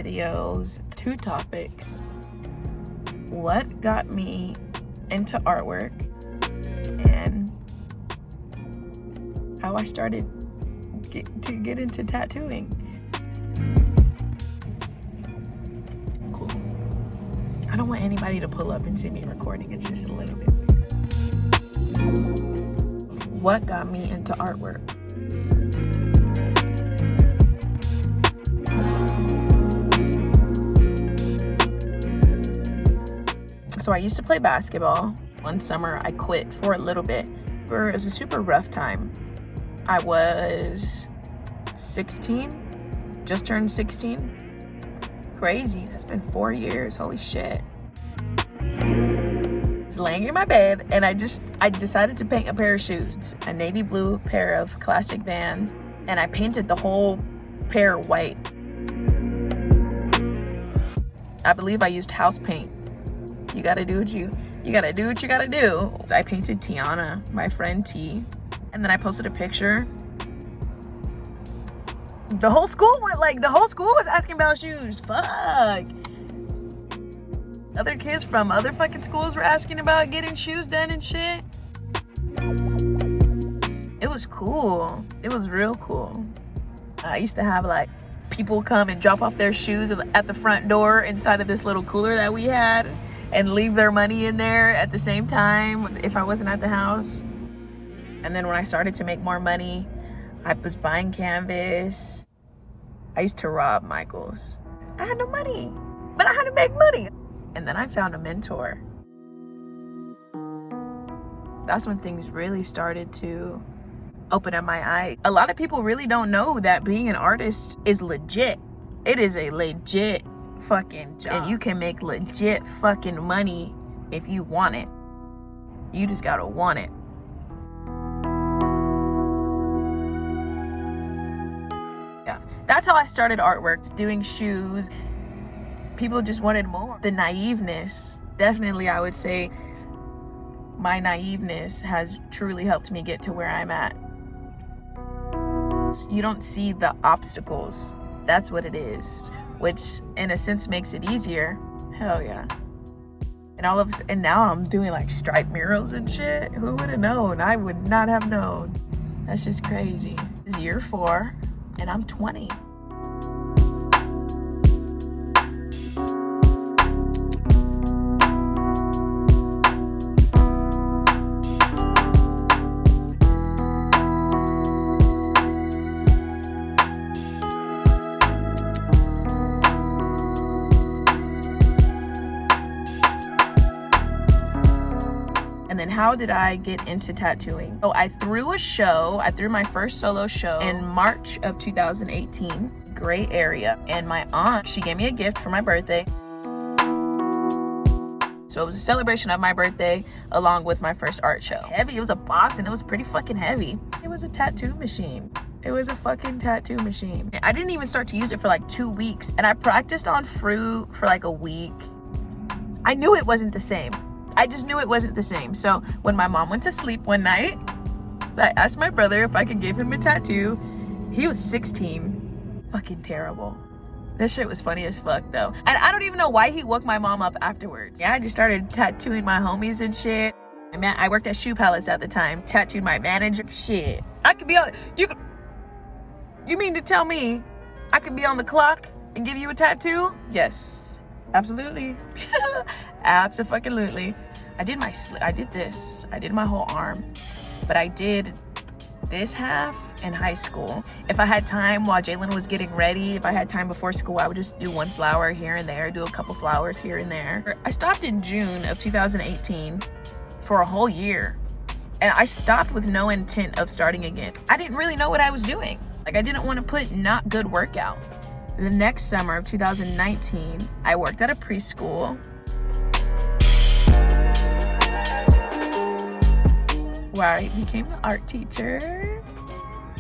videos, 2 topics. What got me into artwork and how I started to get into tattooing. Cool. I don't want anybody to pull up and see me recording. It's just a little bit weird. What got me into artwork? So I used to play basketball. One summer I quit for a little bit. It was a super rough time. I was 16, just turned 16. Crazy, that's been 4 years, holy shit. I was laying in my bed and I decided to paint a pair of shoes. A navy blue pair of classic Vans, and I painted the whole pair white. I believe I used house paint. You gotta do what you gotta do. So I painted Tiana, my friend T, and then I posted a picture. The whole school was asking about shoes. Fuck. Other kids from other fucking schools were asking about getting shoes done and shit. It was cool. It was real cool. I used to have like people come and drop off their shoes at the front door inside of this little cooler that we had, and leave their money in there at the same time if I wasn't at the house. And then when I started to make more money, I was buying canvas. I used to rob Michael's. I had no money, but I had to make money. And then I found a mentor. That's when things really started to open up my eye. A lot of people really don't know that being an artist is legit. It is a legit fucking job. And you can make legit fucking money if you want it. You just gotta want it. Yeah, that's how I started artwork, doing shoes. People just wanted more. The naiveness, definitely I would say my naiveness has truly helped me get to where I'm at. You don't see the obstacles. That's what it is, which in a sense makes it easier. Hell yeah. And now I'm doing like stripe murals and shit. Who would have known? I would not have known. That's just crazy. It's year 4 and I'm 20. And then how did I get into tattooing? Oh, I threw my first solo show in March of 2018, Gray Area. And my aunt, she gave me a gift for my birthday. So it was a celebration of my birthday along with my first art show. Heavy, it was a box and it was pretty fucking heavy. It was a tattoo machine. It was a fucking tattoo machine. I didn't even start to use it for like 2 weeks. And I practiced on fruit for like a week. I knew it wasn't the same. I just knew it wasn't the same. So when my mom went to sleep one night, I asked my brother if I could give him a tattoo. He was 16. Fucking terrible. This shit was funny as fuck though. And I don't even know why he woke my mom up afterwards. Yeah, I just started tattooing my homies and shit. I worked at Shoe Palace at the time. Tattooed my manager. Shit. I could be on, you mean to tell me I could be on the clock and give you a tattoo? Yes, absolutely. Absolutely. I did this. I did my whole arm, but I did this half in high school. If I had time while Jalen was getting ready, if I had time before school, I would just do one flower here and there, do a couple flowers here and there. I stopped in June of 2018 for a whole year. And I stopped with no intent of starting again. I didn't really know what I was doing. Like, I didn't want to put not good work out. The next summer of 2019, I worked at a preschool. Where I became the art teacher,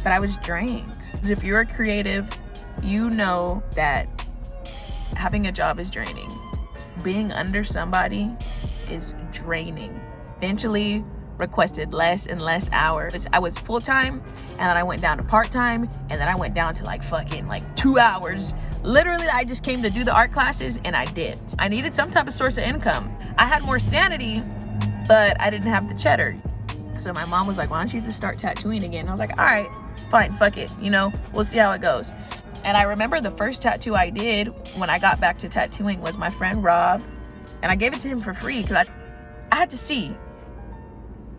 but I was drained. If you're a creative, you know that having a job is draining. Being under somebody is draining. Eventually, requested less and less hours. I was full-time, and then I went down to part-time, and then I went down to like fucking like 2 hours. Literally, I just came to do the art classes, and I did. I needed some type of source of income. I had more sanity, but I didn't have the cheddar. So my mom was like, why don't you just start tattooing again? And I was like, all right, fine, fuck it. You know, we'll see how it goes. And I remember the first tattoo I did when I got back to tattooing was my friend Rob. And I gave it to him for free because I had to see.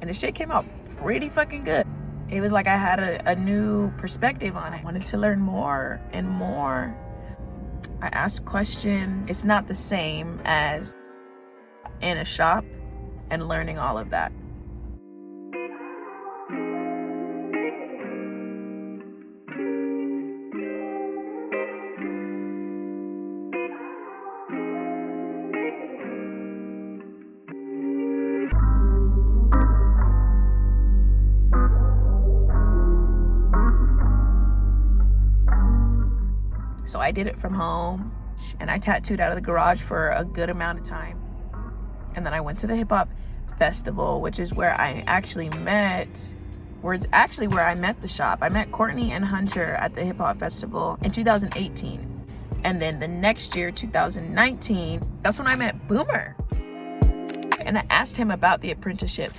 And the shit came out pretty fucking good. It was like I had a new perspective on it. I wanted to learn more and more. I asked questions. It's not the same as in a shop and learning all of that. So I did it from home, and I tattooed out of the garage for a good amount of time. And then I went to the hip hop festival, which is where I actually met, where I met the shop. I met Courtney and Hunter at the hip hop festival in 2018. And then the next year, 2019, that's when I met Boomer. And I asked him about the apprenticeship.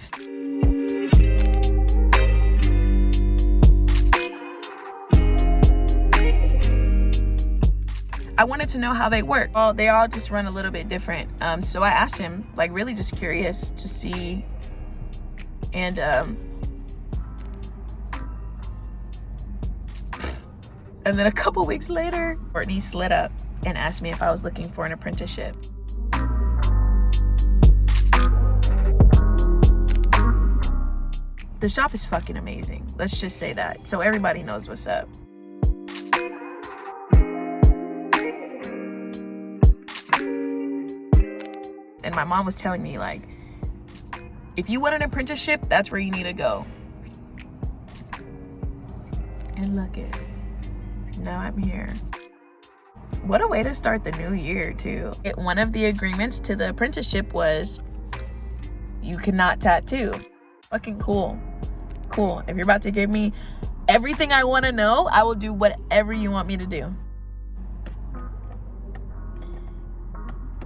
I wanted to know how they work. Well, they all just run a little bit different. So I asked him, like really just curious to see. And then a couple weeks later, Courtney slid up and asked me if I was looking for an apprenticeship. The shop is fucking amazing. Let's just say that. So everybody knows what's up. And my mom was telling me, like, if you want an apprenticeship, that's where you need to go. And look it. Now I'm here. What a way to start the new year, too. One of the agreements to the apprenticeship was you cannot tattoo. Fucking cool. Cool. If you're about to give me everything I want to know, I will do whatever you want me to do.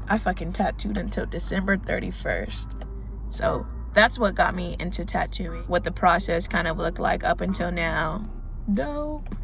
I fucking tattooed until December 31st. So that's what got me into tattooing. What the process kind of looked like up until now. Dope.